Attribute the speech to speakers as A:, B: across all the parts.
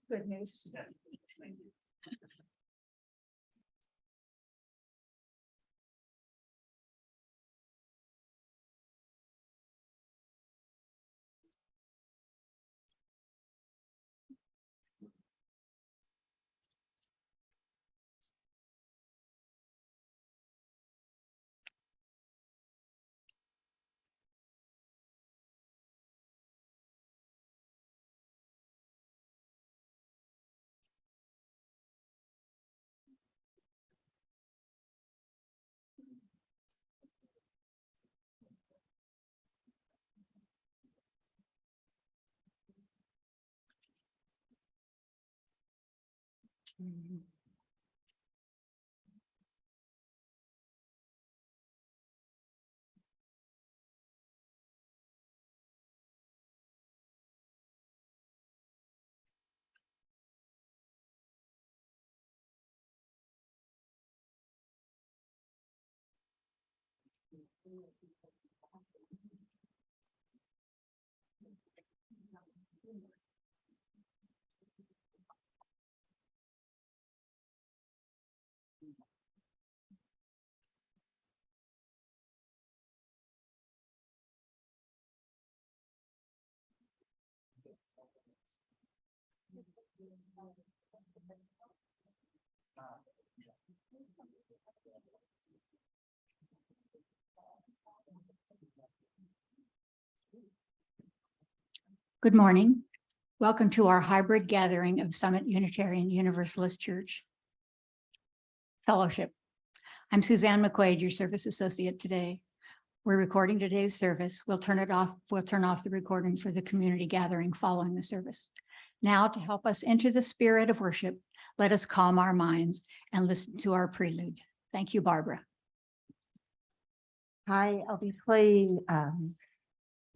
A: Good news. Good morning. Welcome to our hybrid gathering of Summit Unitarian Universalist Church Fellowship. I'm Suzanne McQuaid, your service associate today. We're recording today's service. We'll turn off the recording for the community gathering following the service. Now, to help us enter the spirit of worship, let us calm our minds and listen to our prelude. Thank you, Barbara.
B: Hi, I'll be playing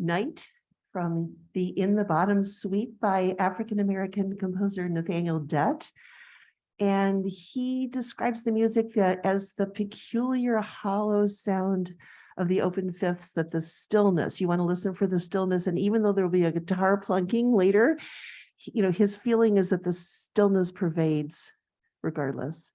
B: Night from the In the Bottom Suite by African-American composer Nathaniel Dett. And he describes the music as the peculiar hollow sound of the open fifths, that the stillness, you want to listen for the stillness. And even though there will be a guitar plunking later, his feeling is that the stillness pervades regardless.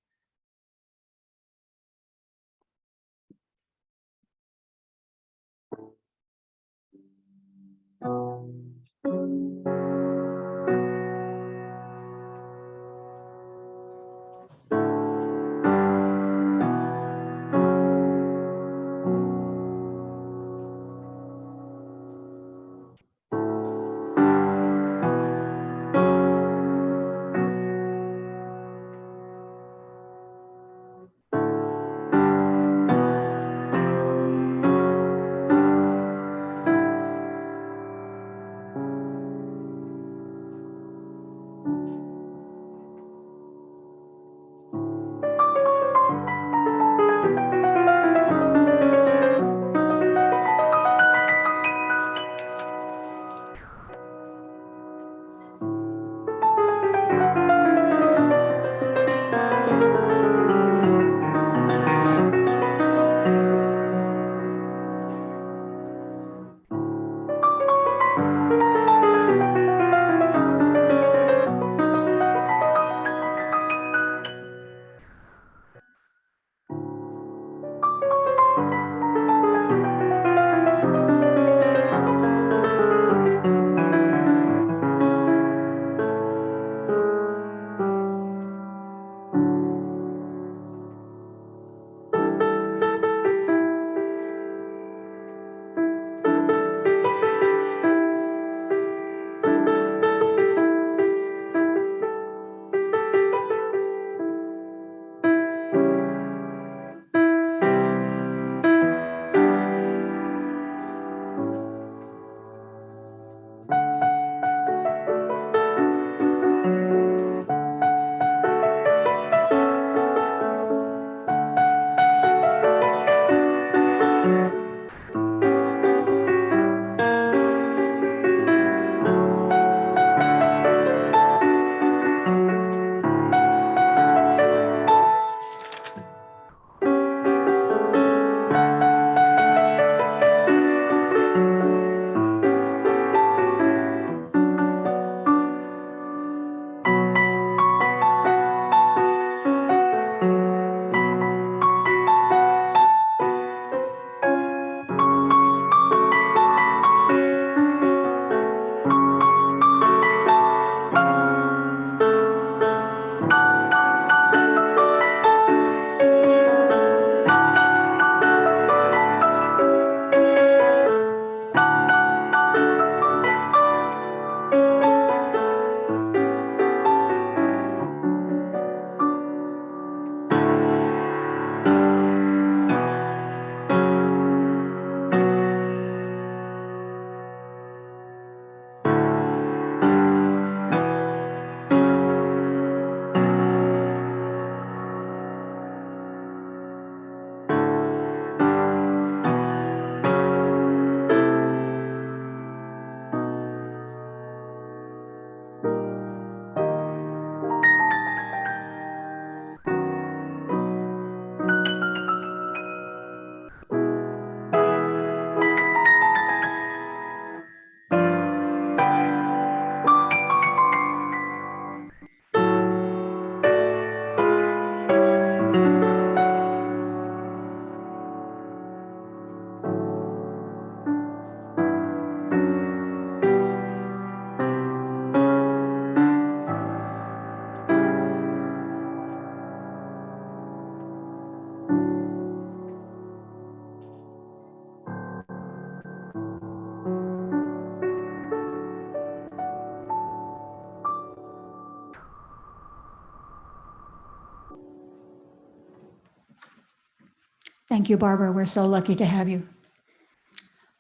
A: Thank you, Barbara. We're so lucky to have you.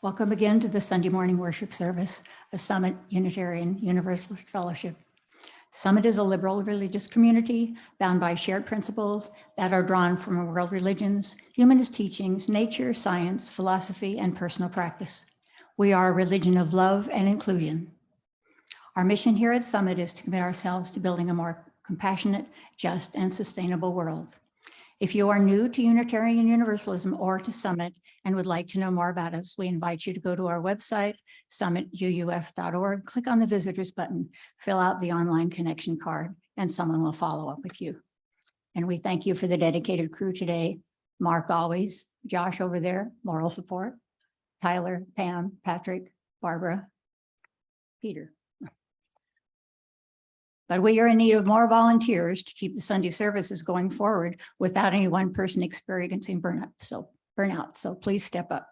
A: Welcome again to the Sunday morning worship service of Summit Unitarian Universalist Fellowship. Summit is a liberal religious community bound by shared principles that are drawn from world religions, humanist teachings, nature, science, philosophy, and personal practice. We are a religion of love and inclusion. Our mission here at Summit is to commit ourselves to building a more compassionate, just, and sustainable world. If you are new to Unitarian Universalism or to Summit and would like to know more about us, we invite you to go to our website, summituuf.org, click on the visitors button, fill out the online connection card, and someone will follow up with you. And we thank you for the dedicated crew today. Mark always, Josh over there, moral support, Tyler, Pam, Patrick, Barbara, Peter. But we are in need of more volunteers to keep the Sunday services going forward without any one person experiencing burnout. So please step up.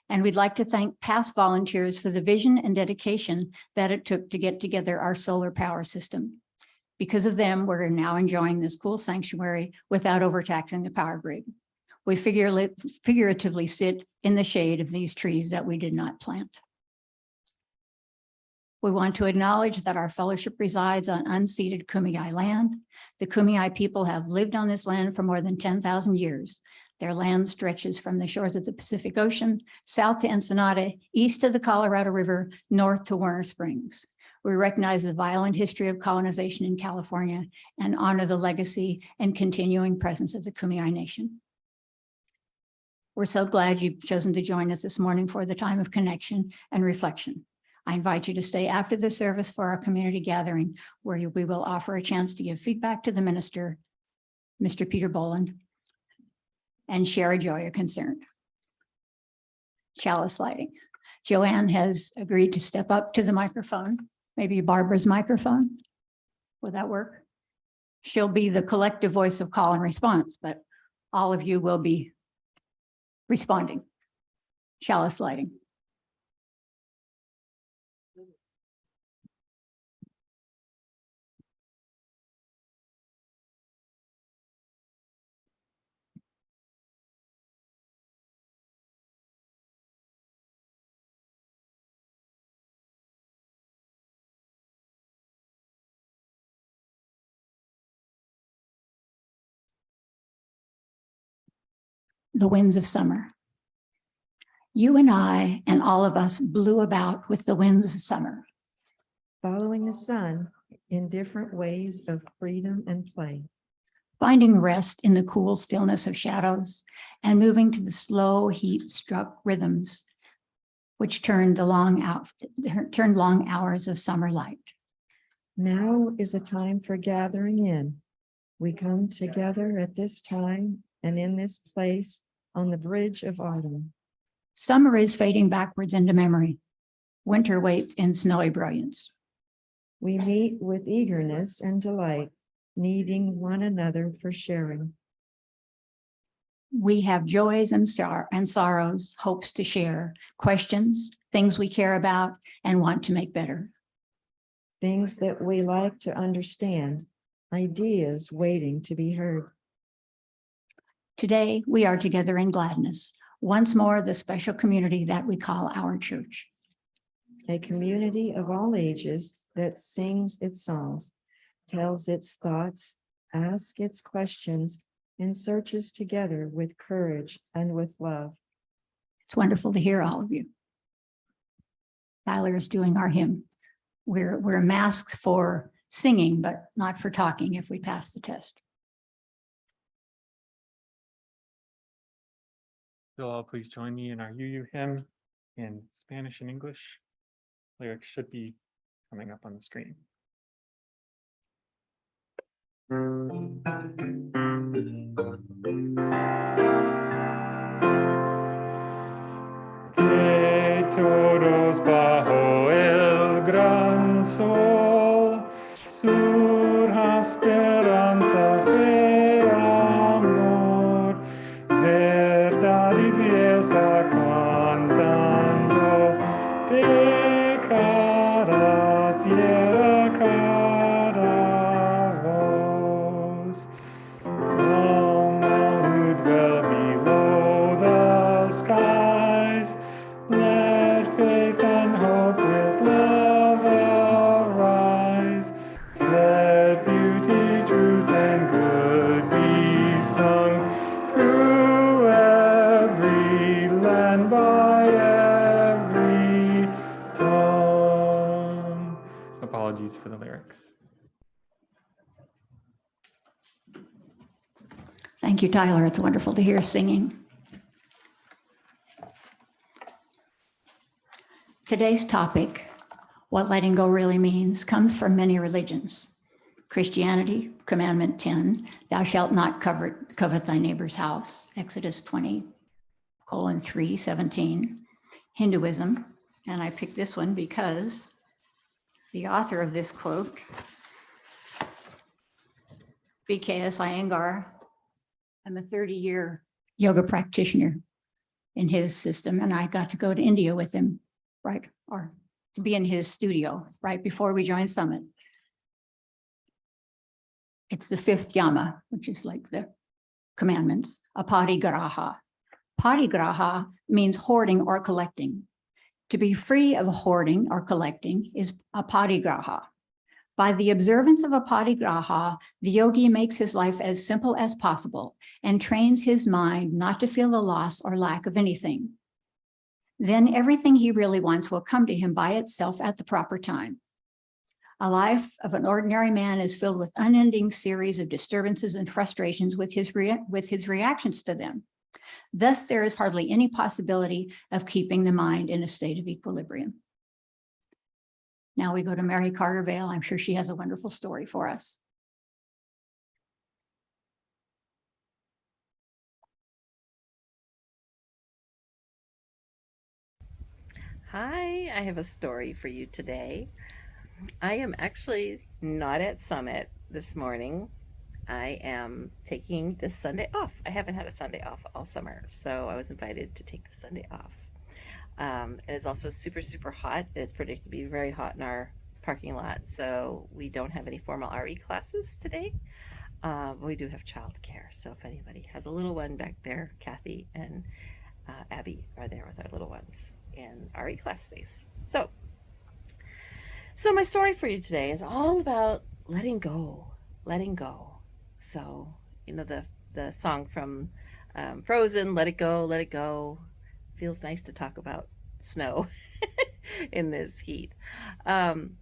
A: And we'd like to thank past volunteers for the vision and dedication that it took to get together our solar power system. Because of them, we're now enjoying this cool sanctuary without overtaxing the power grid. We figuratively sit in the shade of these trees that we did not plant. We want to acknowledge that our fellowship resides on unceded Kumeyaay land. The Kumeyaay people have lived on this land for more than 10,000 years. Their land stretches from the shores of the Pacific Ocean, south to Ensenada, east to the Colorado River, north to Warner Springs. We recognize the violent history of colonization in California and honor the legacy and continuing presence of the Kumeyaay Nation. We're so glad you've chosen to join us this morning for the time of connection and reflection. I invite you to stay after the service for our community gathering, where we will offer a chance to give feedback to the minister, Mr. Peter Bolland, and share a joy or concern. Chalice lighting. Joanne has agreed to step up to the microphone, maybe Barbara's microphone. Will that work? She'll be the collective voice of call and response, but all of you will be responding. Chalice lighting. The winds of summer. You and I and all of us blew about with the winds of summer,
C: following the sun in different ways of freedom and play,
A: finding rest in the cool stillness of shadows and moving to the slow heat-struck rhythms, which turned long hours of summer light.
C: Now is the time for gathering in. We come together at this time and in this place on the bridge of autumn.
A: Summer is fading backwards into memory. Winter waits in snowy brilliance.
C: We meet with eagerness and delight, needing one another for sharing.
A: We have joys and sorrows, hopes to share, questions, things we care about and want to make better.
C: Things that we like to understand, ideas waiting to be heard.
A: Today, we are together in gladness, once more the special community that we call our church.
C: A community of all ages that sings its songs, tells its thoughts, asks its questions, and searches together with courage and with love.
A: It's wonderful to hear all of you. Tyler is doing our hymn. We're masked for singing, but not for talking if we pass the test.
D: You'll all please join me in our UU hymn in Spanish and English. Lyrics should be coming up on the screen. Que todos bajo el gran sol, surja esperanza, fe, amor, verdad y belleza cantando de cada tierra, cada voz. Come all who dwell below by every tongue. Apologies for the lyrics.
A: Thank you, Tyler. It's wonderful to hear singing. Today's topic, what letting go really means, comes from many religions. Christianity, Commandment 10, thou shalt not covet thy neighbor's house, Exodus 20:3:17. Hinduism, and I picked this one because the author of this quote, BKS Iyengar, I'm a 30-year yoga practitioner in his system, and I got to go to India with him, right, or to be in his studio right before we joined Summit. It's the fifth yama, which is like the commandments, aparigraha. Parigraha means hoarding or collecting. To be free of hoarding or collecting is aparigraha. By the observance of aparigraha, the yogi makes his life as simple as possible and trains his mind not to feel the loss or lack of anything. Then everything he really wants will come to him by itself at the proper time. A life of an ordinary man is filled with unending series of disturbances and frustrations with his reactions to them. Thus, there is hardly any possibility of keeping the mind in a state of equilibrium. Now we go to Mary Carter Vale. I'm sure she has a wonderful story for us.
E: Hi, I have a story for you today. I am actually not at Summit this morning. I am taking this Sunday off. I haven't had a Sunday off all summer, so I was invited to take the Sunday off. It is also super, super hot. It's predicted to be very hot in our parking lot, so we don't have any formal RE classes today. But we do have childcare, so if anybody has a little one back there, Kathy and Abby are there with our little ones in RE class space. So my story for you today is all about letting go, letting go. So, you know, the song from Frozen, let it go, let it go. Feels nice to talk about snow in this heat. And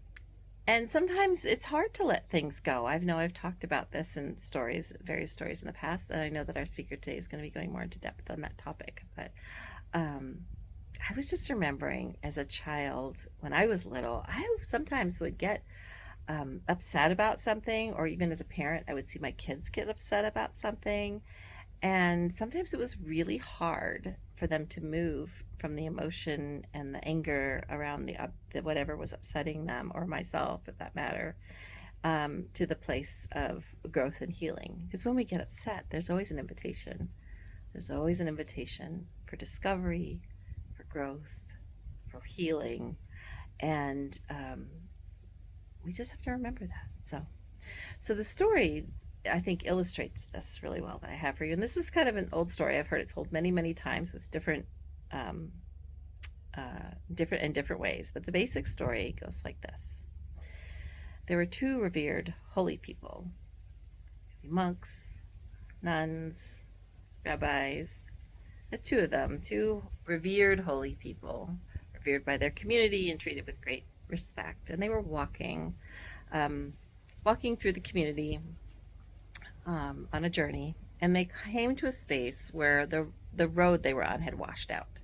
E: sometimes it's hard to let things go. I know I've talked about this in stories, various stories in the past, and I know that our speaker today is going to be going more into depth on that topic. But I was just remembering as a child, when I was little, I sometimes would get upset about something, or even as a parent, I would see my kids get upset about something. And sometimes it was really hard for them to move from the emotion and the anger around the whatever was upsetting them, or myself, for that matter, to the place of growth and healing. Because when we get upset, there's always an invitation. There's always an invitation for discovery, for growth, for healing. And we just have to remember that. So the story, I think, illustrates this really well that I have for you. And this is kind of an old story. I've heard it told many, many times with different ways. But the basic story goes like this. There were two revered holy people, monks, nuns, rabbis, the two of them, two revered holy people, revered by their community and treated with great respect. And they were walking through the community on a journey, and they came to a space where the road they were on had washed out.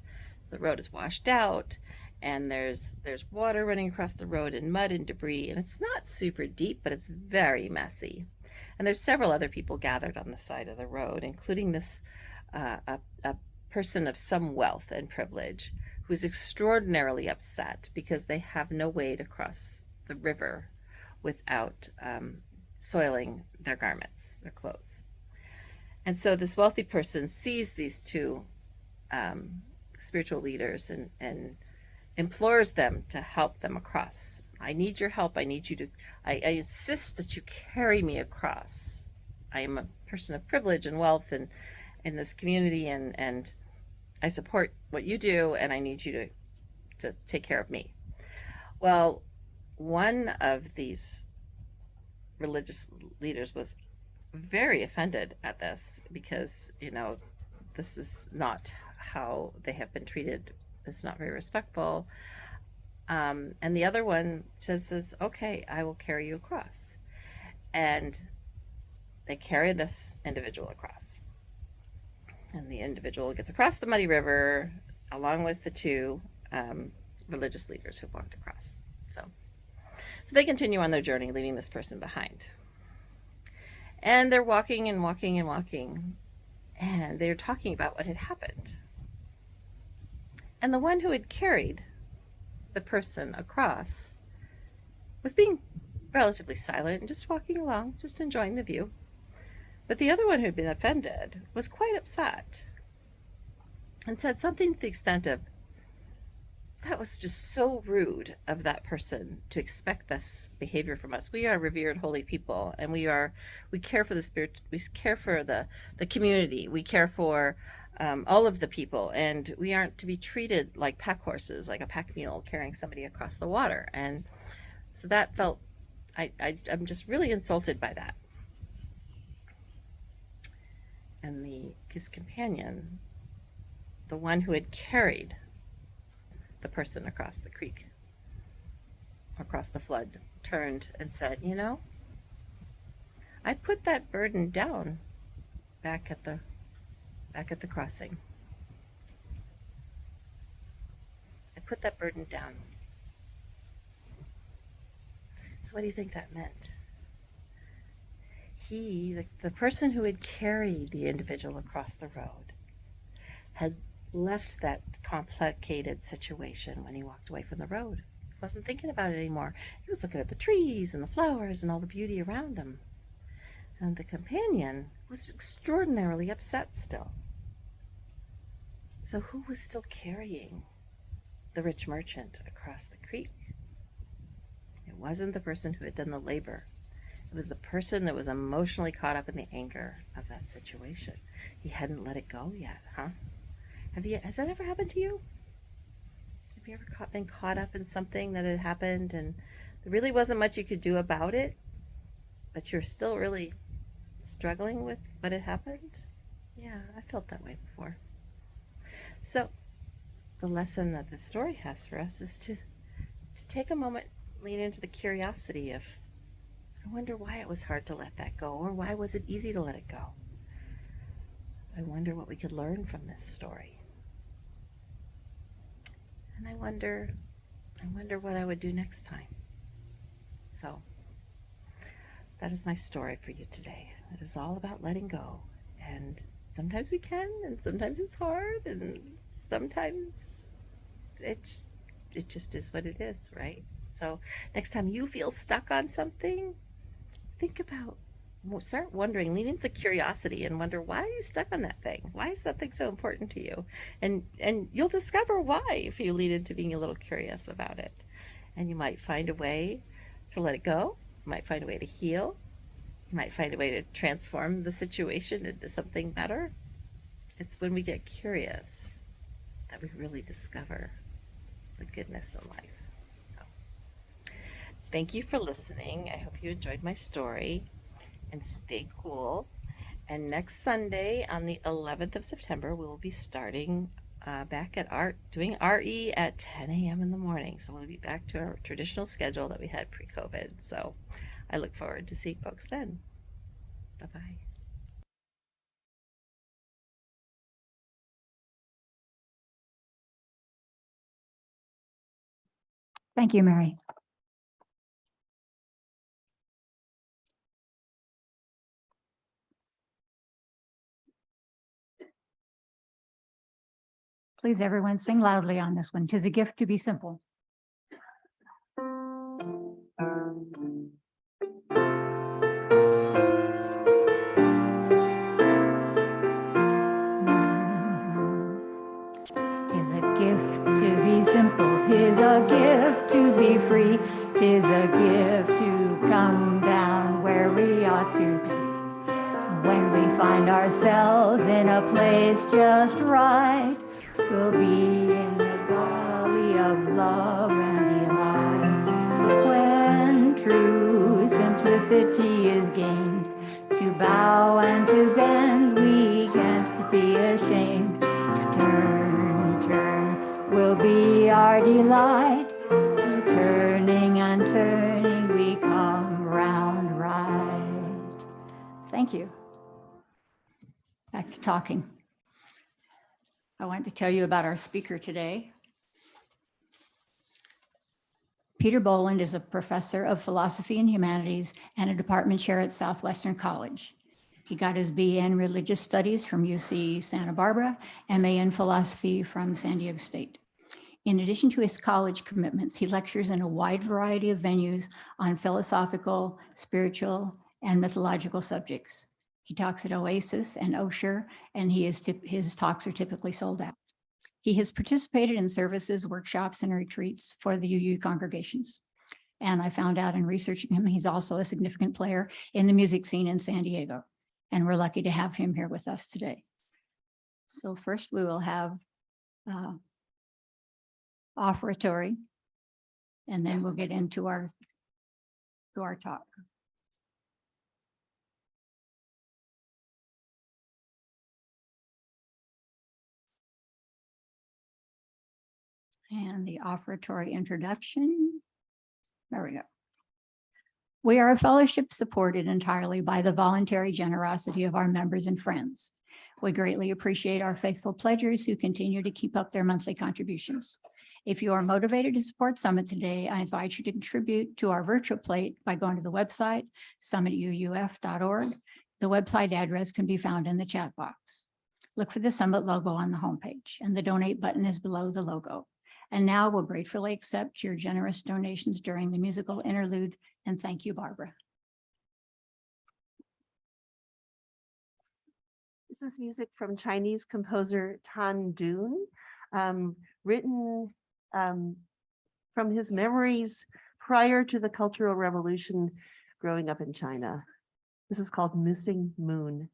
E: The road is washed out, and there's water running across the road, and mud and debris, and it's not super deep, but it's very messy. And there's several other people gathered on the side of the road, including this a person of some wealth and privilege who's extraordinarily upset because they have no way to cross the river without soiling their garments, their clothes. And so this wealthy person sees these two spiritual leaders and implores them to help them across. I need your help. I need you to, I insist that you carry me across. I am a person of privilege and wealth and in this community, and I support what you do, and I need you to take care of me. Well, one of these religious leaders was very offended at this because, you know, this is not how they have been treated. It's not very respectful. And the other one says, okay, I will carry you across. And they carry this individual across. And the individual gets across the muddy river along with the two religious leaders who walked across. So they continue on their journey, leaving this person behind. And they're walking and walking and walking. And they're talking about what had happened. And the one who had carried the person across was being relatively silent and just walking along, just enjoying the view. But the other one who had been offended was quite upset and said something to the extent of, that was just so rude of that person to expect this behavior from us. We are revered holy people, and we care for the spirit, we care for the community, we care for all of the people, and we aren't to be treated like pack horses, like a pack mule carrying somebody across the water. And so that felt, I'm just really insulted by that. And his companion, the one who had carried the person across the creek, across the flood, turned and said, you know, I put that burden down back at the crossing. I put that burden down. So what do you think that meant? The person who had carried the individual across the road, had left that complicated situation when he walked away from the road. He wasn't thinking about it anymore. He was looking at the trees and the flowers and all the beauty around him. And the companion was extraordinarily upset still. So who was still carrying the rich merchant across the creek? It wasn't the person who had done the labor. It was the person that was emotionally caught up in the anger of that situation. He hadn't let it go yet, huh? Has that ever happened to you? Have you ever been caught up in something that had happened and there really wasn't much you could do about it, but you're still really struggling with what had happened? Yeah, I felt that way before. So the lesson that this story has for us is to take a moment, lean into the curiosity of, I wonder why it was hard to let that go, or why was it easy to let it go? I wonder what we could learn from this story. And I wonder what I would do next time. So that is my story for you today. It is all about letting go. And sometimes we can, and sometimes it's hard, and sometimes it just is what it is, right? So next time you feel stuck on something, start wondering, lean into the curiosity and wonder, why are you stuck on that thing? Why is that thing so important to you? And you'll discover why if you lean into being a little curious about it. And you might find a way to let it go. You might find a way to heal. You might find a way to transform the situation into something better. It's when we get curious that we really discover the goodness in life. Thank you for listening. I hope you enjoyed my story, and stay cool. And next Sunday on the 11th of September, we will be starting back at doing RE at 10 a.m. in the morning. So we'll be back to our traditional schedule that we had pre-COVID. So I look forward to seeing folks then. Bye-bye.
A: Thank you, Mary. Please, everyone, sing loudly on this one. 'Tis a gift to be simple. Tis a gift to be simple. Tis a gift to be free. Tis a gift to come down where we ought to be. When we find ourselves in a place just right, we'll be in the gully of love and delight. When true simplicity is gained, to bow and to bend, we can't be ashamed to turn will be our delight. Turning and turning, we come round right. Thank you. Back to talking. I want to tell you about our speaker today. Peter Bolland is a professor of philosophy and humanities and a department chair at Southwestern College. He got his BA in religious studies from UC Santa Barbara, MA in philosophy from San Diego State. In addition to his college commitments, he lectures in a wide variety of venues on philosophical, spiritual, and mythological subjects. He talks at Oasis and Osher, and his talks are typically sold out. He has participated in services, workshops, and retreats for the UU congregations. And I found out in researching him, he's also a significant player in the music scene in San Diego. And we're lucky to have him here with us today. So first we will have offertory, and then we'll get into our talk. And the offertory introduction. There we go. We are a fellowship supported entirely by the voluntary generosity of our members and friends. We greatly appreciate our faithful pledgers who continue to keep up their monthly contributions. If you are motivated to support Summit today, I invite you to contribute to our virtual plate by going to the website, summituuf.org. The website address can be found in the chat box. Look for the Summit logo on the homepage, and the donate button is below the logo. And now we'll gratefully accept your generous donations during the musical interlude. And thank you, Barbara.
B: This is music from Chinese composer Tan Dun, written from his memories prior to the Cultural Revolution growing up in China. This is called Missing Moon.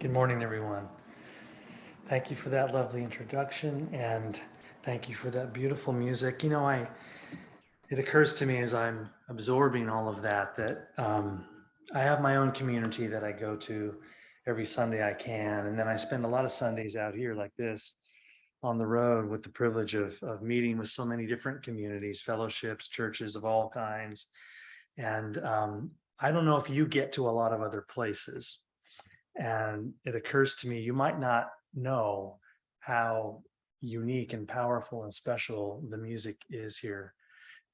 F: Good morning, everyone. Thank you for that lovely introduction, and thank you for that beautiful music. You know, it occurs to me as I'm absorbing all of that I have my own community that I go to every Sunday I can, and then I spend a lot of Sundays out here like this on the road with the privilege of meeting with so many different communities, fellowships, churches of all kinds. And I don't know if you get to a lot of other places. And it occurs to me, you might not know how unique and powerful and special the music is here.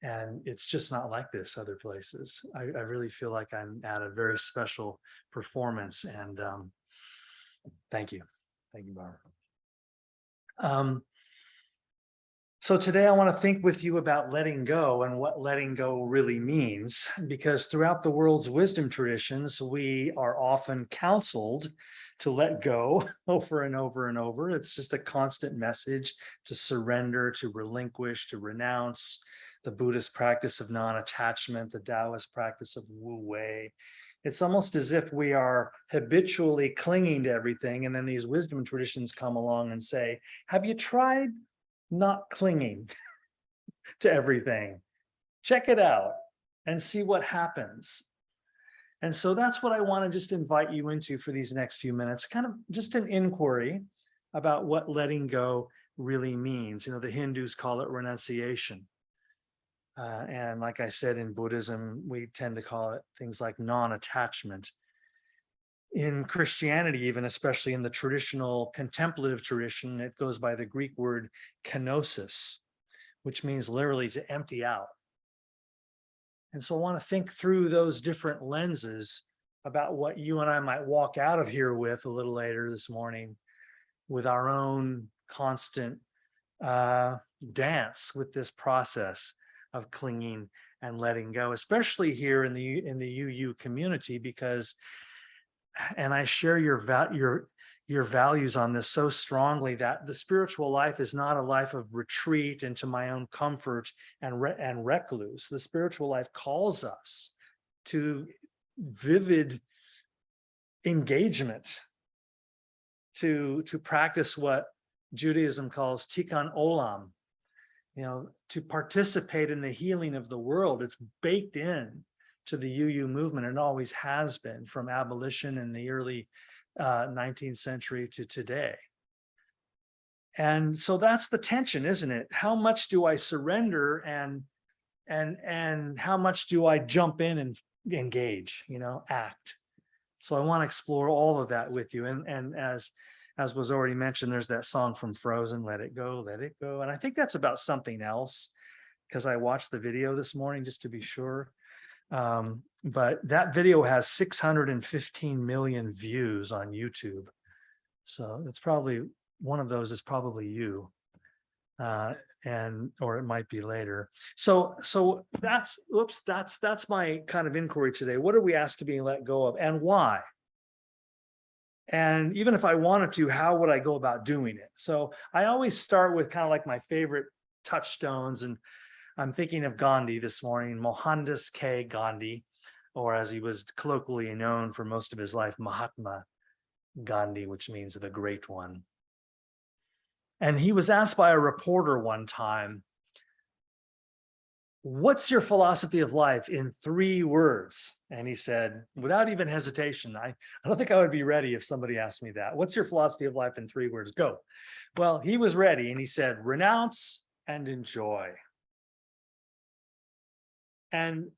F: And it's just not like this other places. I really feel like I'm at a very special performance. And thank you. Thank you, Barbara. So today I want to think with you about letting go and what letting go really means, because throughout the world's wisdom traditions, we are often counseled to let go over and over and over. It's just a constant message to surrender, to relinquish, to renounce. The Buddhist practice of non-attachment, the Taoist practice of wu-wei. It's almost as if we are habitually clinging to everything. And then these wisdom traditions come along and say, have you tried not clinging to everything? Check it out and see what happens. And so that's what I want to just invite you into for these next few minutes, kind of just an inquiry about what letting go really means. You know, the Hindus call it renunciation. And like I said, in Buddhism, we tend to call it things like non-attachment. In Christianity, even especially in the traditional contemplative tradition, it goes by the Greek word kenosis, which means literally to empty out. And so I want to think through those different lenses about what you and I might walk out of here with a little later this morning, with our own constant dance with this process of clinging and letting go, especially here in the UU community, because, and I share your values on this so strongly, that the spiritual life is not a life of retreat into my own comfort and recluse. The spiritual life calls us to vivid engagement, to practice what Judaism calls tikkun olam, you know, to participate in the healing of the world. It's baked in to the UU movement, and always has been, from abolition in the early 19th century to today. And so that's the tension, isn't it? How much do I surrender, and how much do I jump in and engage, you know, act? So I want to explore all of that with you. And as was already mentioned, there's that song from Frozen, Let It Go, Let It Go. And I think that's about something else, because I watched the video this morning just to be sure. But that video has 615 million views on YouTube. So it's probably, one of those is probably you, or it might be later. So that's my kind of inquiry today. What are we asked to be let go of, and why? And even if I wanted to, how would I go about doing it? So I always start with kind of like my favorite touchstones, and I'm thinking of Gandhi this morning, Mohandas K. Gandhi, or as he was colloquially known for most of his life, Mahatma Gandhi, which means the great one. And he was asked by a reporter one time, what's your philosophy of life in 3 words? And he said, without even hesitation, I don't think I would be ready if somebody asked me that. What's your philosophy of life in 3 words? Go. Well, he was ready, and he said, renounce and enjoy. And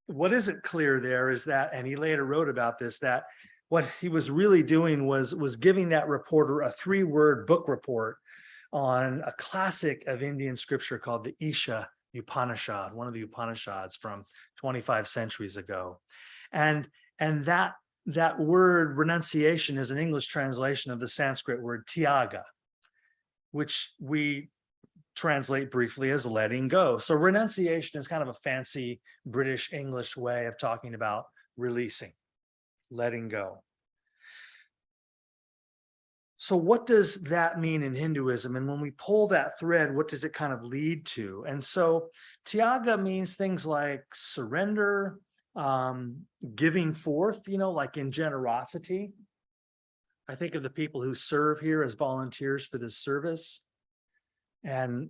F: what isn't clear there is that, and he later wrote about this, that what he was really doing was giving that reporter a 3-word book report on a classic of Indian scripture called the Isha Upanishad, one of the Upanishads from 25 centuries ago. And that word renunciation is an English translation of the Sanskrit word tyaga, which we translate briefly as letting go. So renunciation is kind of a fancy British English way of talking about releasing, letting go. So what does that mean in Hinduism? And when we pull that thread, what does it kind of lead to? And so tyaga means things like surrender, giving forth, you know, like in generosity, I think of the people who serve here as volunteers for this service and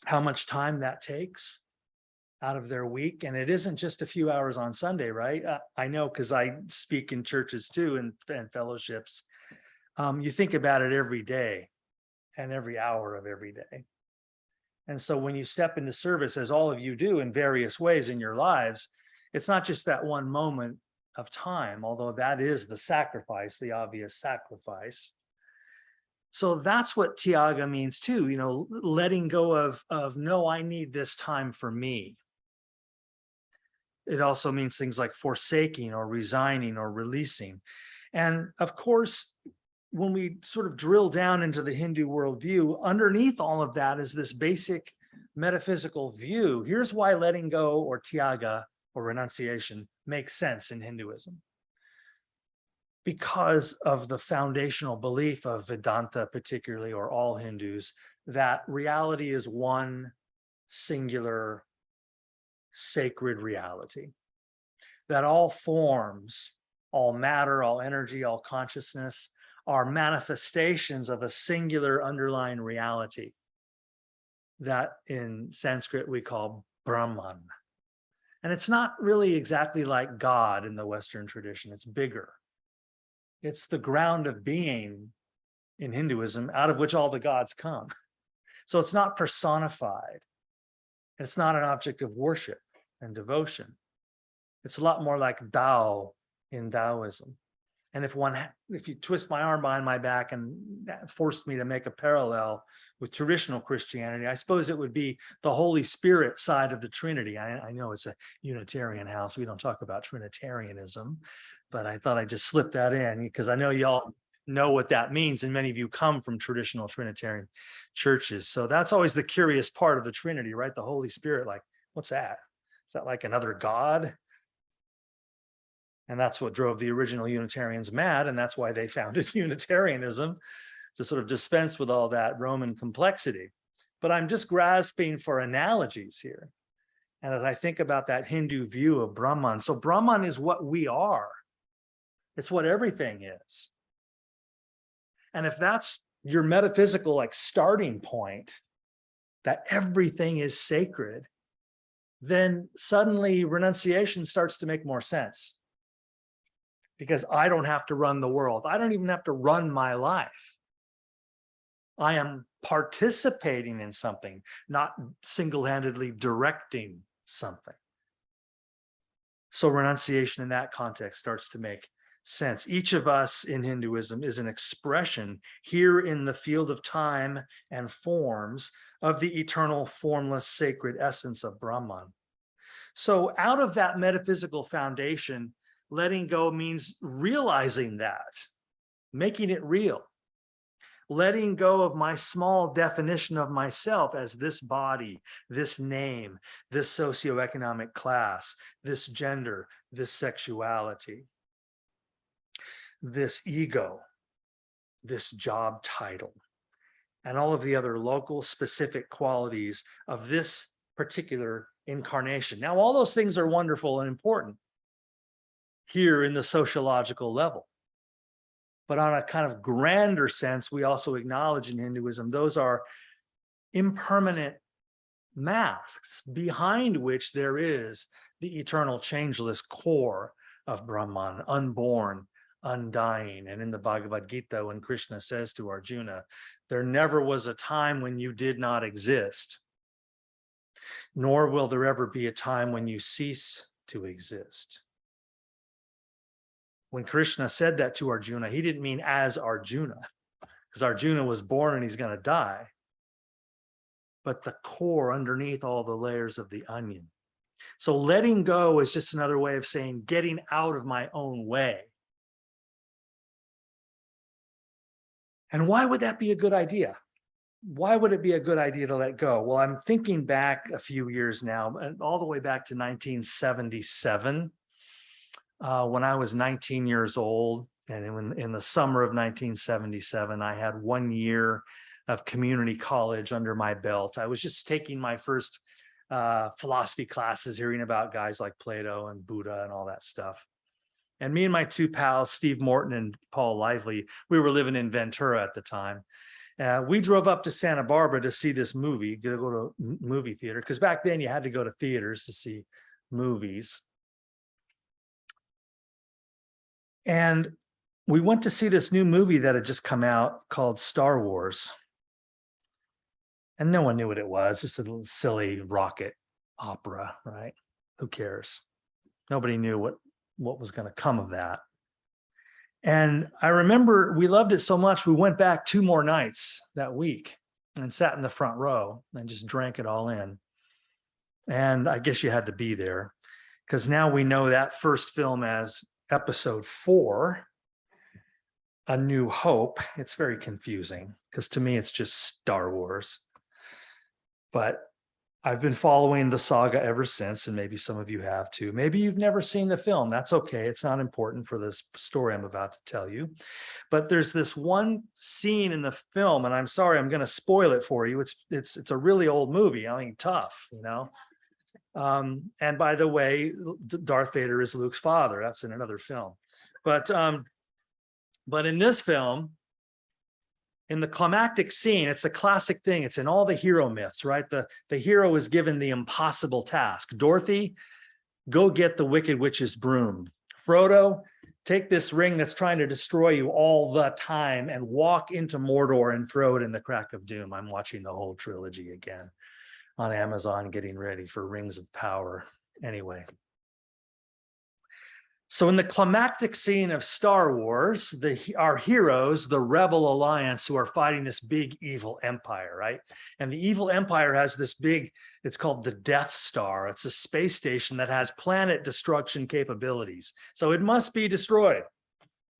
F: how much time that takes out of their week. And it isn't just a few hours on Sunday, right? I know because I speak in churches too and fellowships. You think about it every day and every hour of every day. And so when you step into service, as all of you do in various ways in your lives, it's not just that one moment of time, although that is the sacrifice, the obvious sacrifice. So that's what Tiaga means too, you know, letting go of no, I need this time for me. It also means things like forsaking or resigning or releasing. And of course, when we sort of drill down into the Hindu worldview, underneath all of that is this basic metaphysical view. Here's why letting go or Tiaga or renunciation makes sense in Hinduism. Because of the foundational belief of Vedanta, particularly, or all Hindus, that reality is one singular sacred reality, that all forms, all matter, all energy, all consciousness are manifestations of a singular underlying reality that in Sanskrit we call Brahman. And it's not really exactly like God in the Western tradition, it's bigger. It's the ground of being in Hinduism, out of which all the gods come. So it's not personified. It's not an object of worship and devotion. It's a lot more like Tao in Daoism. And if you twist my arm behind my back and forced me to make a parallel with traditional Christianity, I suppose it would be the Holy Spirit side of the Trinity. I know it's a Unitarian house. We don't talk about Trinitarianism, but I thought I'd just slip that in because I know y'all know what that means. And many of you come from traditional Trinitarian churches. So that's always the curious part of the Trinity, right? The Holy Spirit, like, what's that? Is that like another God? And that's what drove the original Unitarians mad. And that's why they founded Unitarianism, to sort of dispense with all that Roman complexity. But I'm just grasping for analogies here. And as I think about that Hindu view of Brahman, so Brahman is what we are. It's what everything is. And if that's your metaphysical like starting point, that everything is sacred, then suddenly renunciation starts to make more sense. Because I don't have to run the world. I don't even have to run my life. I am participating in something, not single-handedly directing something. So renunciation in that context starts to make sense. Each of us in Hinduism is an expression here in the field of time and forms of the eternal, formless, sacred essence of Brahman. So out of that metaphysical foundation, letting go means realizing that, making it real. Letting go of my small definition of myself as this body, this name, this socioeconomic class, this gender, this sexuality, this ego, this job title, and all of the other local specific qualities of this particular incarnation. Now, all those things are wonderful and important here in the sociological level. But on a kind of grander sense, we also acknowledge in Hinduism, those are impermanent masks behind which there is the eternal changeless core of Brahman, unborn, undying. And in the Bhagavad Gita, when Krishna says to Arjuna, there never was a time when you did not exist, nor will there ever be a time when you cease to exist. When Krishna said that to Arjuna, he didn't mean as Arjuna, because Arjuna was born and he's going to die, but the core underneath all the layers of the onion. So letting go is just another way of saying getting out of my own way. And why would that be a good idea? Why would it be a good idea to let go? Well, I'm thinking back a few years now, all the way back to 1977. When I was 19 years old, and in the summer of 1977, I had 1 year of community college under my belt. I was just taking my first philosophy classes, hearing about guys like Plato and Buddha and all that stuff. And me and my two pals, Steve Morton and Paul Lively, we were living in Ventura at the time. We drove up to Santa Barbara to see this movie, to go to a movie theater, because back then you had to go to theaters to see movies. And we went to see this new movie that had just come out called Star Wars. And no one knew what it was, just a little silly rocket opera, right? Who cares? Nobody knew what was going to come of that. And I remember we loved it so much, we went back 2 more nights that week and sat in the front row and just drank it all in. And I guess you had to be there, because now we know that first film as Episode 4, A New Hope. It's very confusing, because to me, it's just Star Wars. But I've been following the saga ever since, and maybe some of you have too. Maybe you've never seen the film. That's okay. It's not important for this story I'm about to tell you. But there's this one scene in the film, and I'm sorry, I'm going to spoil it for you. It's a really old movie. I mean, tough, you know. And by the way, Darth Vader is Luke's father. That's in another film. But in this film, in the climactic scene, it's a classic thing. It's in all the hero myths, right? The hero is given the impossible task. Dorothy, go get the Wicked Witch's broom. Frodo, take this ring that's trying to destroy you all the time and walk into Mordor and throw it in the crack of doom. I'm watching the whole trilogy again on Amazon, getting ready for Rings of Power. Anyway. So in the climactic scene of Star Wars, our heroes, the Rebel Alliance, who are fighting this big evil empire, right? And the evil empire has this big, it's called the Death Star. It's a space station that has planet destruction capabilities. So it must be destroyed.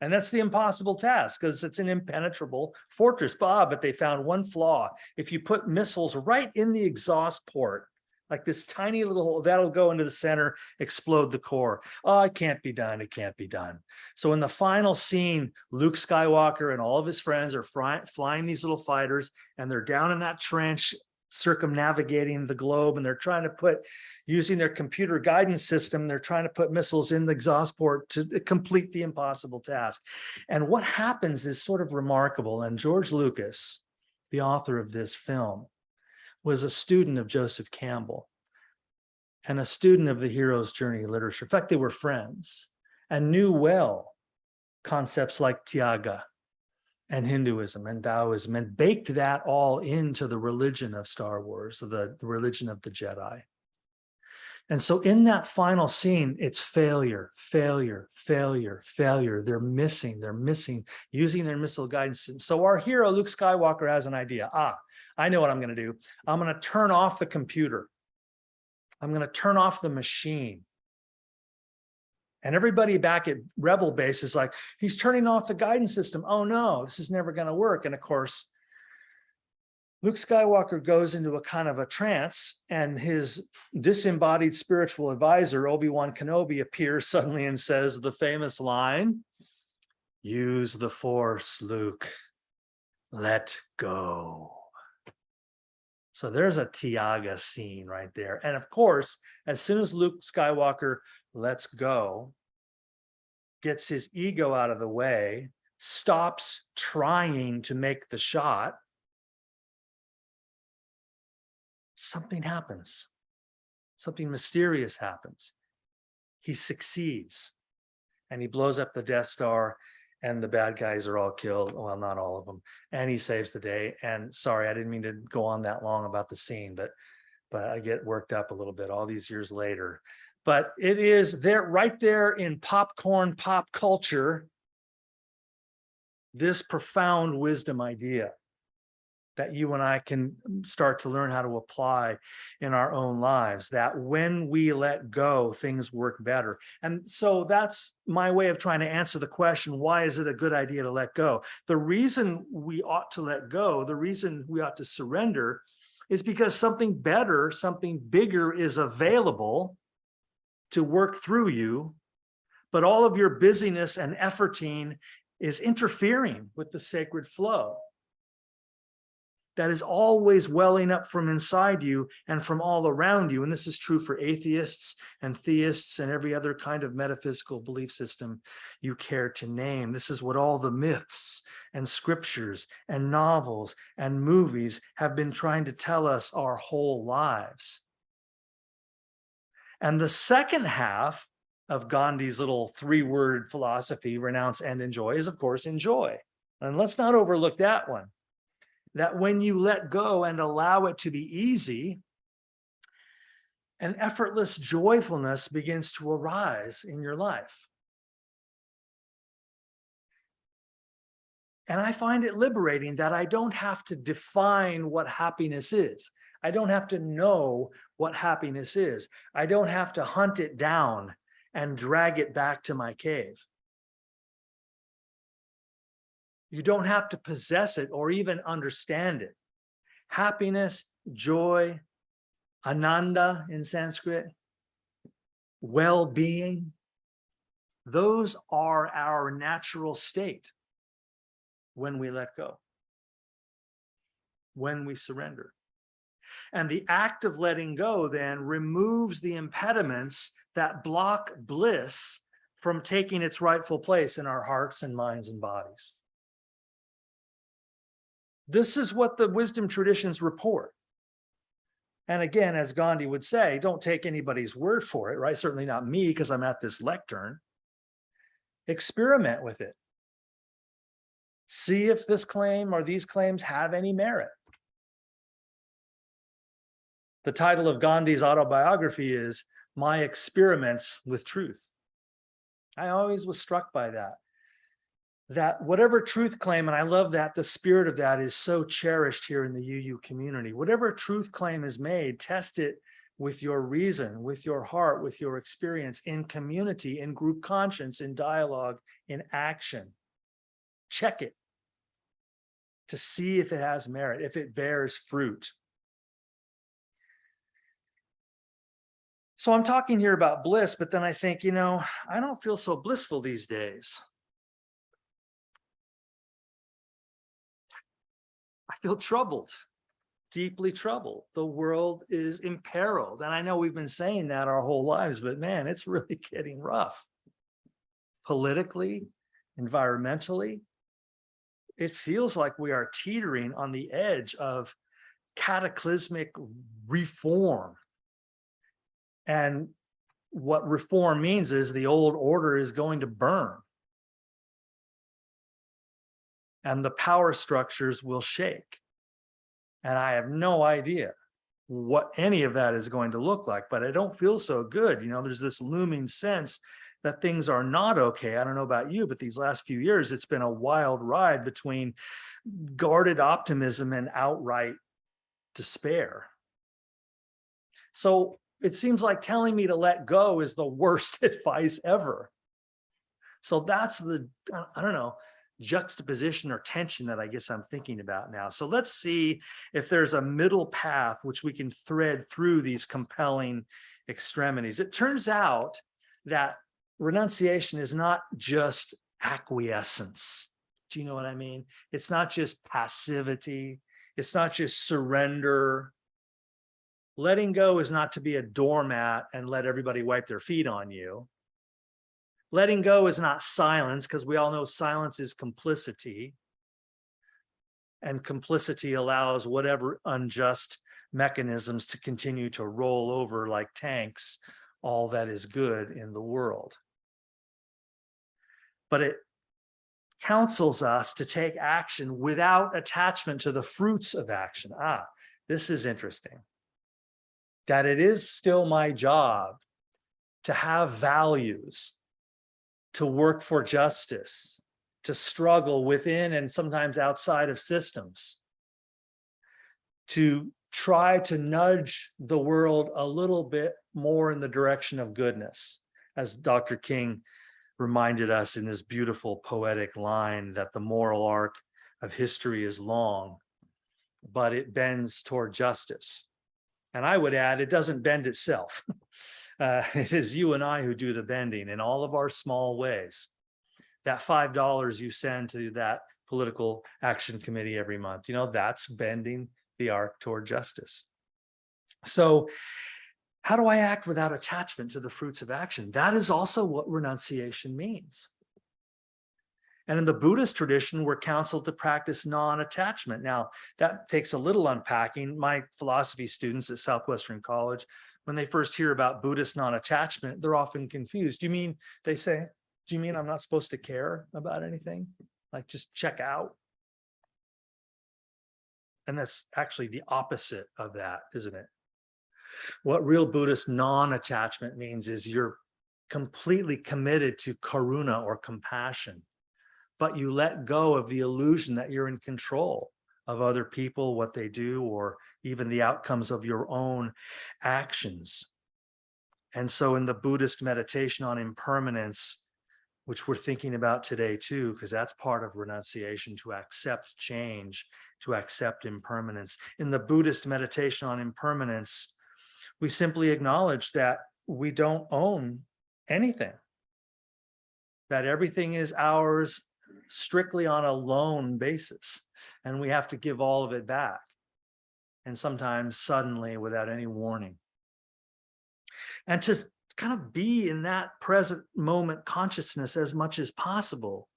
F: And that's the impossible task, because it's an impenetrable fortress. But they found one flaw. If you put missiles right in the exhaust port, like this tiny little hole, that'll go into the center, explode the core. Oh, it can't be done. It can't be done. So in the final scene, Luke Skywalker and all of his friends are flying these little fighters, and they're down in that trench circumnavigating the globe, and they're trying to using their computer guidance system, they're trying to put missiles in the exhaust port to complete the impossible task. And what happens is sort of remarkable. And George Lucas, the author of this film, was a student of Joseph Campbell and a student of the hero's journey literature. In fact, they were friends and knew well concepts like Tyaga and Hinduism and Daoism, and baked that all into the religion of Star Wars, the religion of the Jedi. And so in that final scene, it's failure, failure, failure, failure. They're missing using their missile guidance system. So our hero, Luke Skywalker, has an idea. I know what I'm going to do. I'm going to turn off the computer. I'm going to turn off the machine. And everybody back at Rebel Base is like, he's turning off the guidance system. Oh no, this is never going to work. And of course, Luke Skywalker goes into a kind of a trance, and his disembodied spiritual advisor, Obi-Wan Kenobi, appears suddenly and says the famous line, "Use the Force, Luke. Let go." So there's a Tyaga scene right there. And of course, as soon as Luke Skywalker lets go, gets his ego out of the way, stops trying to make the shot, something happens. Something mysterious happens. He succeeds, and he blows up the Death Star, and the bad guys are all killed. Well, not all of them. And he saves the day. And sorry, I didn't mean to go on that long about the scene, but I get worked up a little bit all these years later. But it is there, right there in popcorn pop culture, this profound wisdom idea that you and I can start to learn how to apply in our own lives, that when we let go, things work better. And so that's my way of trying to answer the question, why is it a good idea to let go? The reason we ought to let go, the reason we ought to surrender, is because something better, something bigger is available to work through you, but all of your busyness and efforting is interfering with the sacred flow. that is always welling up from inside you and from all around you. And this is true for atheists and theists and every other kind of metaphysical belief system you care to name. This is what all the myths and scriptures and novels and movies have been trying to tell us our whole lives. And the second half of Gandhi's little 3-word philosophy, renounce, end, enjoy, is of course enjoy. And let's not overlook that one. That when you let go and allow it to be easy, an effortless joyfulness begins to arise in your life. And I find it liberating that I don't have to define what happiness is. I don't have to know what happiness is. I don't have to hunt it down and drag it back to my cave. You don't have to possess it or even understand it. Happiness, joy, ananda in Sanskrit, well-being, those are our natural state when we let go, when we surrender. And the act of letting go then removes the impediments that block bliss from taking its rightful place in our hearts and minds and bodies. This is what the wisdom traditions report. And again, as Gandhi would say, don't take anybody's word for it, right? Certainly not me, because I'm at this lectern. Experiment with it. See if this claim or these claims have any merit. The title of Gandhi's autobiography is My Experiments with Truth. I always was struck by that. That whatever truth claim, and I love that the spirit of that is so cherished here in the UU community, whatever truth claim is made, test it with your reason, with your heart, with your experience, in community, in group conscience, in dialogue, in action. Check it to see if it has merit, if it bears fruit. So I'm talking here about bliss, but then I think, I don't feel so blissful these days. I feel troubled, deeply troubled. The world is imperiled. And I know we've been saying that our whole lives, but man, it's really getting rough. Politically, environmentally, it feels like we are teetering on the edge of cataclysmic reform. And what reform means is the old order is going to burn. And the power structures will shake. And I have no idea what any of that is going to look like, but I don't feel so good. There's this looming sense that things are not okay. I don't know about you, but these last few years, it's been a wild ride between guarded optimism and outright despair. So it seems like telling me to let go is the worst advice ever. So that's the, I don't know, juxtaposition or tension that I guess I'm thinking about now. So let's see if there's a middle path which we can thread through these compelling extremities. It turns out that renunciation is not just acquiescence. Do you know what I mean? It's not just passivity. It's not just surrender. Letting go is not to be a doormat and let everybody wipe their feet on you. Letting go is not silence, because we all know silence is complicity. And complicity allows whatever unjust mechanisms to continue to roll over like tanks all that is good in the world. But it counsels us to take action without attachment to the fruits of action. This is interesting. That it is still my job to have values, to work for justice, to struggle within and sometimes outside of systems, to try to nudge the world a little bit more in the direction of goodness, as Dr. King reminded us in this beautiful poetic line that the moral arc of history is long, but it bends toward justice. And I would add, it doesn't bend itself. It is you and I who do the bending in all of our small ways. That $5 you send to that political action committee every month. That's bending the arc toward justice. So how do I act without attachment to the fruits of action? That is also what renunciation means. And in the Buddhist tradition, we're counseled to practice non-attachment. Now, that takes a little unpacking. My philosophy students at Southwestern College, when they first hear about Buddhist non-attachment, they're often confused. They say, do you mean I'm not supposed to care about anything? Like just check out? And that's actually the opposite of that, isn't it? What real Buddhist non-attachment means is you're completely committed to karuna or compassion, but you let go of the illusion that you're in control of other people, what they do, or even the outcomes of your own actions. And so in the Buddhist meditation on impermanence, which we're thinking about today too, because that's part of renunciation, to accept change, to accept impermanence. In the Buddhist meditation on impermanence, we simply acknowledge that we don't own anything, that everything is ours strictly on a loan basis, and we have to give all of it back, and sometimes suddenly without any warning. And to kind of be in that present moment consciousness as much as possible.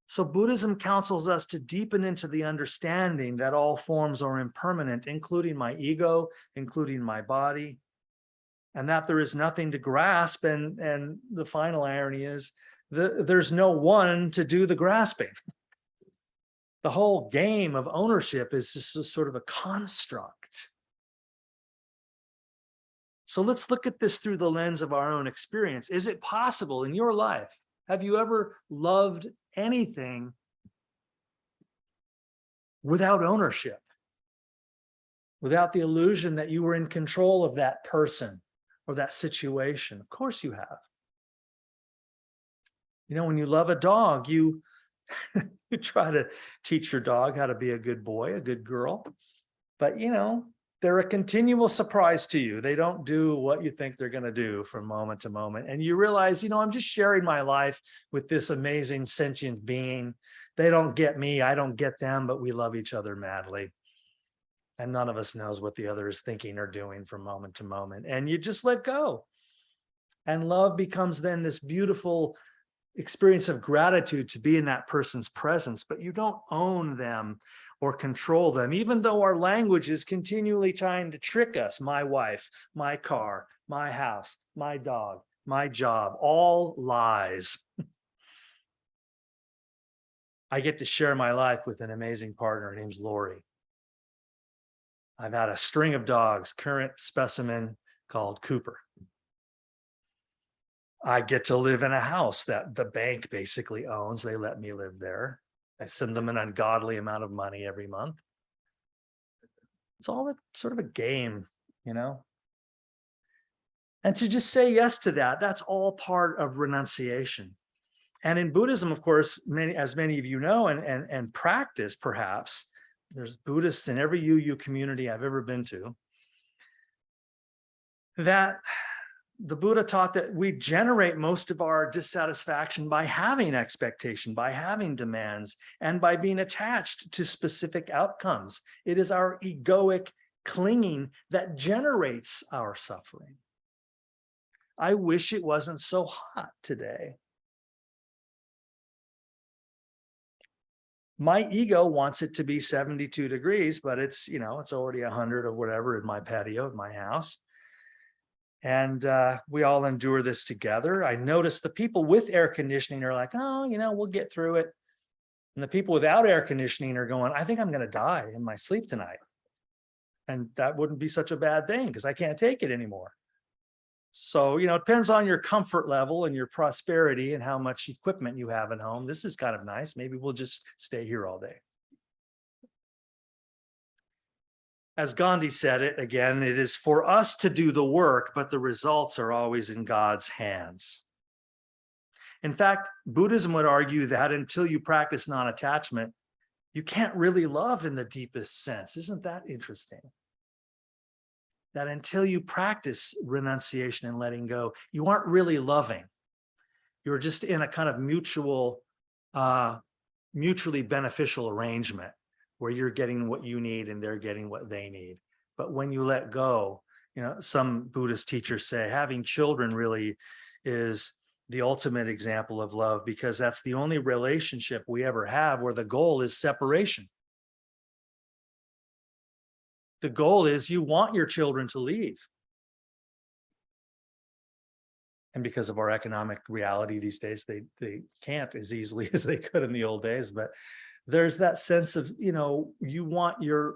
F: So Buddhism counsels us to deepen into the understanding that all forms are impermanent, including my ego, including my body, and that there is nothing to grasp. And the final irony is there's no one to do the grasping. The whole game of ownership is just a sort of a construct. So let's look at this through the lens of our own experience. Is it possible in your life? Have you ever loved anything without ownership? Without the illusion that you were in control of that person or that situation? Of course you have. When you love a dog, you try to teach your dog how to be a good boy, a good girl. But, they're a continual surprise to you. They don't do what you think they're going to do from moment to moment. And you realize, I'm just sharing my life with this amazing sentient being. They don't get me, I don't get them, but we love each other madly. And none of us knows what the other is thinking or doing from moment to moment. And you just let go. And love becomes then this beautiful experience of gratitude to be in that person's presence, but you don't own them or control them, even though our language is continually trying to trick us. My wife, my car, my house, my dog, my job, all lies. I get to share my life with an amazing partner. Her name's Lori. I've had a string of dogs, current specimen called Cooper. I get to live in a house that the bank basically owns. They let me live there. I send them an ungodly amount of money every month. It's all sort of a game, And to just say yes to that, that's all part of renunciation. And in Buddhism, of course, as many of you know and practice, perhaps, there's Buddhists in every yu community I've ever been to, that the Buddha taught that we generate most of our dissatisfaction by having expectation, by having demands, and by being attached to specific outcomes. It is our egoic clinging that generates our suffering. I wish it wasn't so hot today. My ego wants it to be 72 degrees, but it's already 100 or whatever in my patio at my house. And we all endure this together. I notice the people with air conditioning are like, oh, we'll get through it. And the people without air conditioning are going, I think I'm going to die in my sleep tonight. And that wouldn't be such a bad thing because I can't take it anymore. So, it depends on your comfort level and your prosperity and how much equipment you have at home. This is kind of nice. Maybe we'll just stay here all day. As Gandhi said it again, it is for us to do the work, but the results are always in God's hands. In fact, Buddhism would argue that until you practice non-attachment, you can't really love in the deepest sense. Isn't that interesting? That until you practice renunciation and letting go, you aren't really loving. You're just in a kind of mutual mutually beneficial arrangement where you're getting what you need and they're getting what they need. But when you let go, some Buddhist teachers say having children really is the ultimate example of love, because that's the only relationship we ever have where the goal is separation. The goal is you want your children to leave. And because of our economic reality these days, they can't as easily as they could in the old days. But there's that sense of, you want your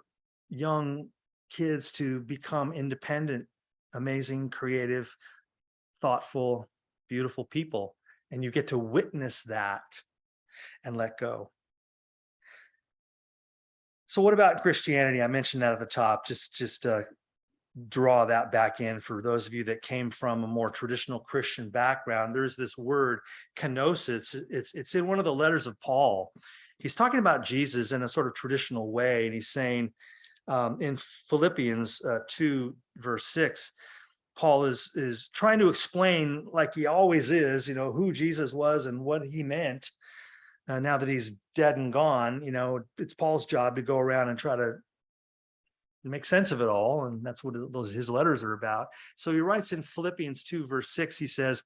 F: young kids to become independent, amazing, creative, thoughtful, beautiful people. And you get to witness that and let go. So what about Christianity? I mentioned that at the top, just draw that back in for those of you that came from a more traditional Christian background. There's this word kenosis. It's in one of the letters of Paul. He's talking about Jesus in a sort of traditional way. And he's saying in Philippians 2, verse 6, Paul is trying to explain, like he always is, who Jesus was and what he meant. Now that he's dead and gone, it's Paul's job to go around and try to make sense of it all. And that's what his letters are about. So he writes in Philippians 2, verse 6, he says,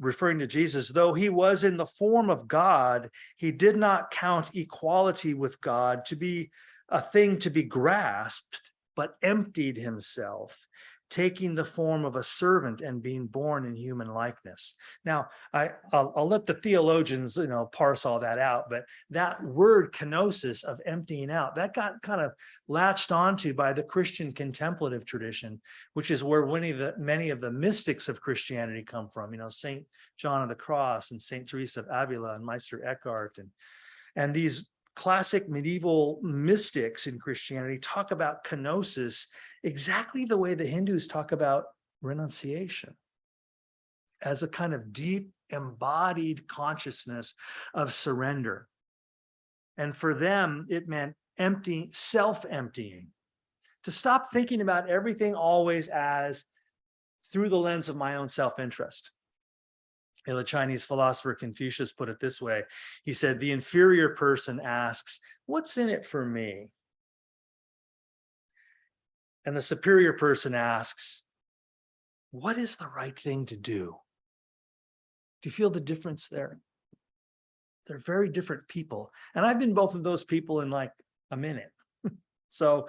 F: referring to Jesus, though he was in the form of God, he did not count equality with God to be a thing to be grasped, but emptied himself, taking the form of a servant and being born in human likeness. Now, I'll let the theologians, parse all that out, but that word kenosis of emptying out, that got kind of latched onto by the Christian contemplative tradition, which is where many of the mystics of Christianity come from, St. John of the Cross and St. Teresa of Avila and Meister Eckhart and these classic medieval mystics in Christianity talk about kenosis exactly the way the Hindus talk about renunciation, as a kind of deep embodied consciousness of surrender. And for them, it meant self-emptying, to stop thinking about everything always as through the lens of my own self-interest. The Chinese philosopher Confucius put it this way. He said, the inferior person asks, what's in it for me? And the superior person asks, what is the right thing to do? Do you feel the difference there? They're very different people. And I've been both of those people in like a minute. So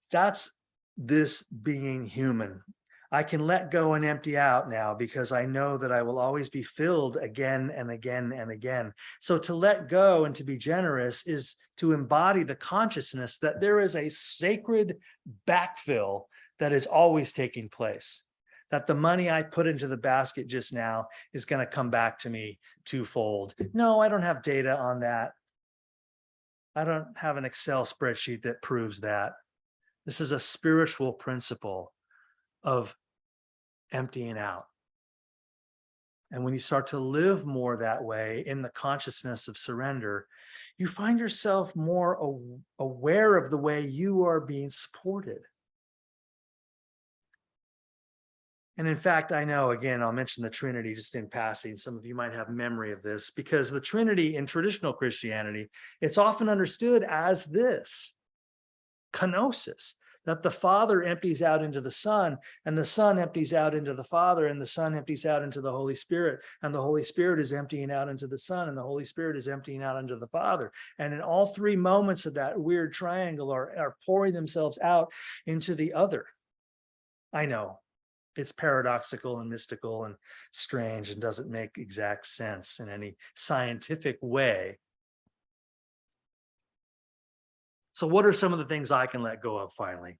F: that's this being human. I can let go and empty out now because I know that I will always be filled again and again and again. So to let go and to be generous is to embody the consciousness that there is a sacred backfill that is always taking place, that the money I put into the basket just now is going to come back to me twofold. No, I don't have data on that. I don't have an Excel spreadsheet that proves that. This is a spiritual principle of emptying out. And when you start to live more that way in the consciousness of surrender, you find yourself more aware of the way you are being supported. And in fact, I know, again, I'll mention the Trinity just in passing. Some of you might have memory of this, because the Trinity in traditional Christianity, it's often understood as this kenosis, that the Father empties out into the Son, and the Son empties out into the Father, and the Son empties out into the Holy Spirit, and the Holy Spirit is emptying out into the Son, and the Holy Spirit is emptying out into the Father. And in all three moments of that weird triangle are pouring themselves out into the other. I know it's paradoxical and mystical and strange and doesn't make exact sense in any scientific way. So what are some of the things I can let go of finally,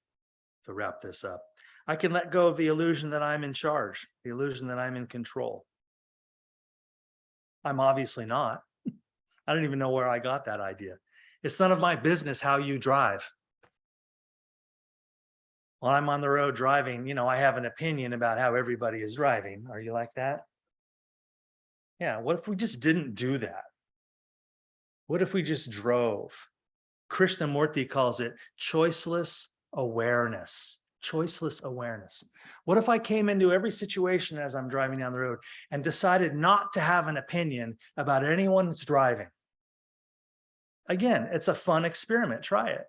F: to wrap this up? I can let go of the illusion that I'm in charge, the illusion that I'm in control. I'm obviously not. I don't even know where I got that idea. It's none of my business how you drive. While I'm on the road driving, I have an opinion about how everybody is driving. Are you like that? Yeah, what if we just didn't do that? What if we just drove? Krishnamurti calls it choiceless awareness. Choiceless awareness. What if I came into every situation as I'm driving down the road and decided not to have an opinion about anyone that's driving? Again, it's a fun experiment. Try it.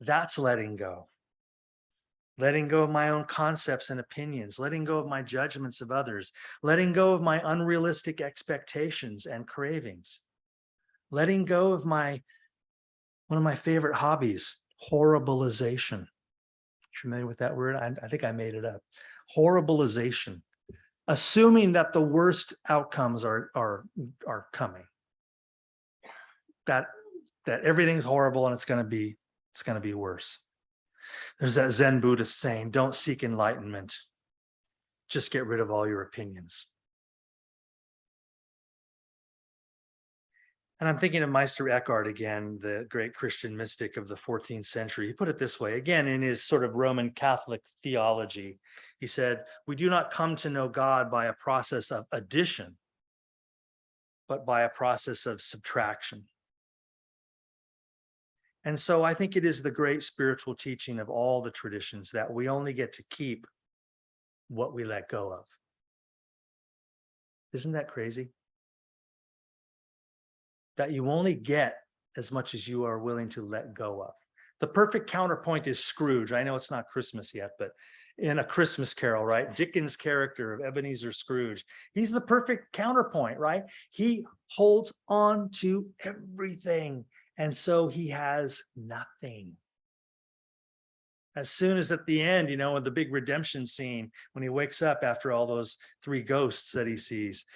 F: That's letting go. Letting go of my own concepts and opinions, letting go of my judgments of others, letting go of my unrealistic expectations and cravings, letting go of one of my favorite hobbies, horribilization. Familiar with that word? I think I made it up. Horribilization, assuming that the worst outcomes are coming. That everything's horrible and it's going to be worse. There's that Zen Buddhist saying, don't seek enlightenment. Just get rid of all your opinions. And I'm thinking of Meister Eckhart again, the great Christian mystic of the 14th century. He put it this way, again, in his sort of Roman Catholic theology. He said, we do not come to know God by a process of addition, but by a process of subtraction. And so I think it is the great spiritual teaching of all the traditions that we only get to keep what we let go of. Isn't that crazy? That you only get as much as you are willing to let go of. The perfect counterpoint is Scrooge. I know it's not Christmas yet, but in A Christmas Carol, right? Dickens' character of Ebenezer Scrooge, he's the perfect counterpoint, right? He holds on to everything. And so he has nothing. As soon as at the end, in the big redemption scene, when he wakes up after all those 3 ghosts that he sees,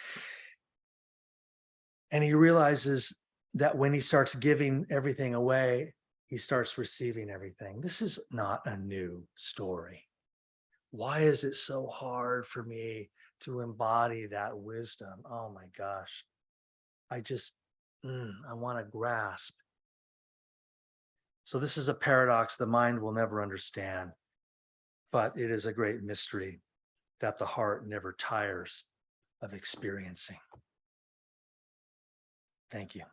F: and he realizes that when he starts giving everything away, he starts receiving everything. This is not a new story. Why is it so hard for me to embody that wisdom? Oh my gosh. I want to grasp. So this is a paradox the mind will never understand, but it is a great mystery that the heart never tires of experiencing. Thank you.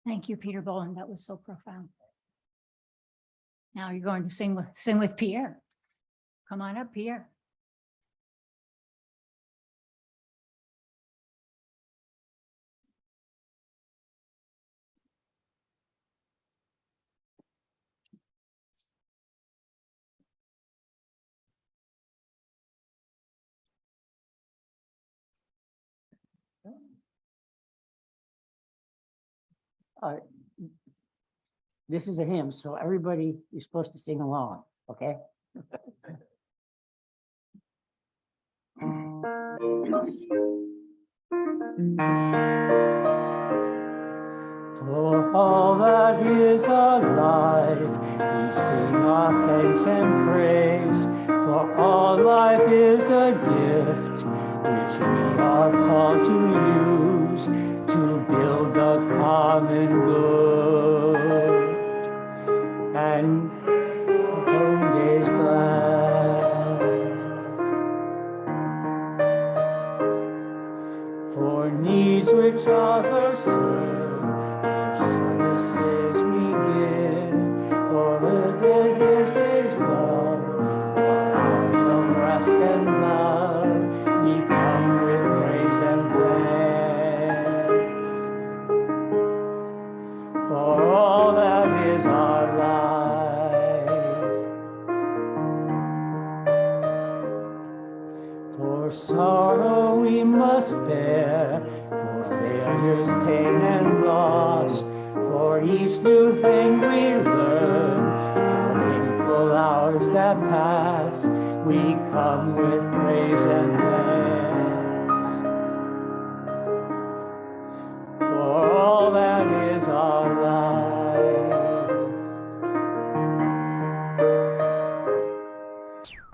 A: Thank you, Peter Bolland. That was so profound. Now you're going to sing with Pierre. Come on up, Pierre.
G: This is a hymn, so everybody is supposed to sing along, okay? For all that is alive, we sing our thanks and praise. For all life is a gift, which we are called to use to build the common good and home days glad. For needs which others serve, for services we give, for within His days love, for hours of rest and love, we come with praise and thanks. For all that is our life, for sorrow we must bear, for failures, pain, and loss, for each new thing we learn, for painful hours that pass, we come with praise and thanks. For all that is our life,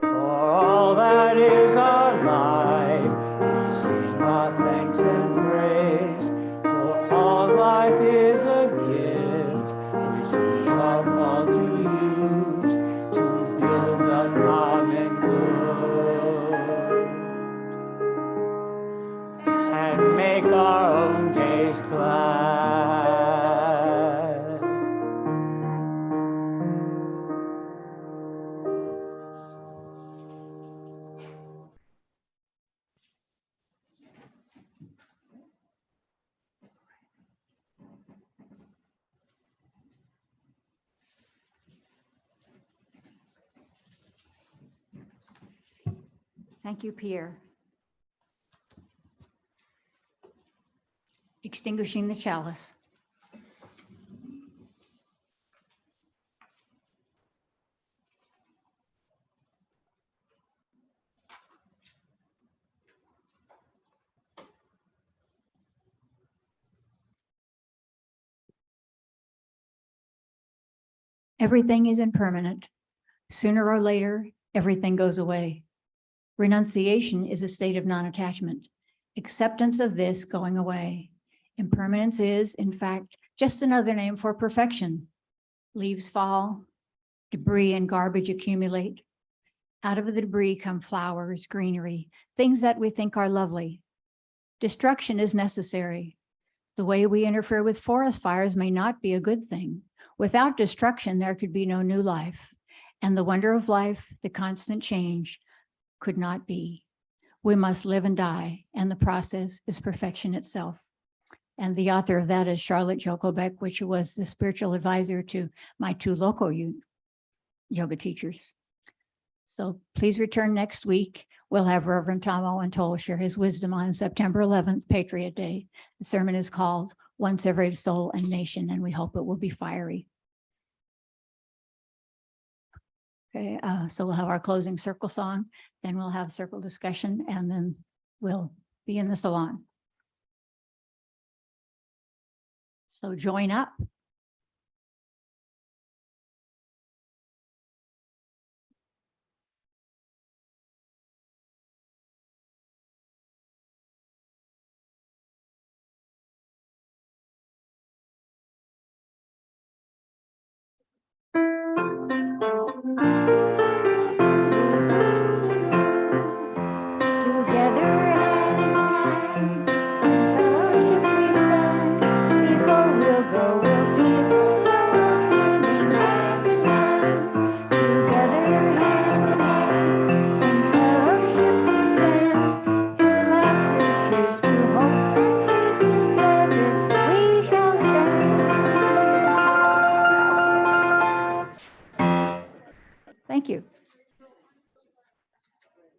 G: for all that is our life, we sing our thanks and praise. For all life is a gift, which we are called to use to build the common good and make our own days glad.
A: Thank you, Pierre. Extinguishing the chalice. Everything is impermanent. Sooner or later, everything goes away. Renunciation is a state of non-attachment, acceptance of this going away. Impermanence is, in fact, just another name for perfection. Leaves fall, debris and garbage accumulate. Out of the debris come flowers, greenery, things that we think are lovely. Destruction is necessary. The way we interfere with forest fires may not be a good thing. Without destruction, there could be no new life. And the wonder of life, the constant change, could not be. We must live and die, and the process is perfection itself. And the author of that is Charlotte Jokelbeck, which was the spiritual advisor to my two local yoga teachers. So please return next week. We'll have Reverend Tom Owen Toll share his wisdom on September 11th, Patriot Day. The sermon is called Once Every Soul and Nation, and we hope it will be fiery. Okay, so we'll have our closing circle song, then we'll have circle discussion, and then we'll be in the salon. So join up. Together hand in hand, in fellowship we stand. Before we'll go, we'll feel the flow swimming hand in hand. Together hand in hand, in fellowship we stand. Through laughter, cheers to hopes and fears, together we shall stand. Thank you.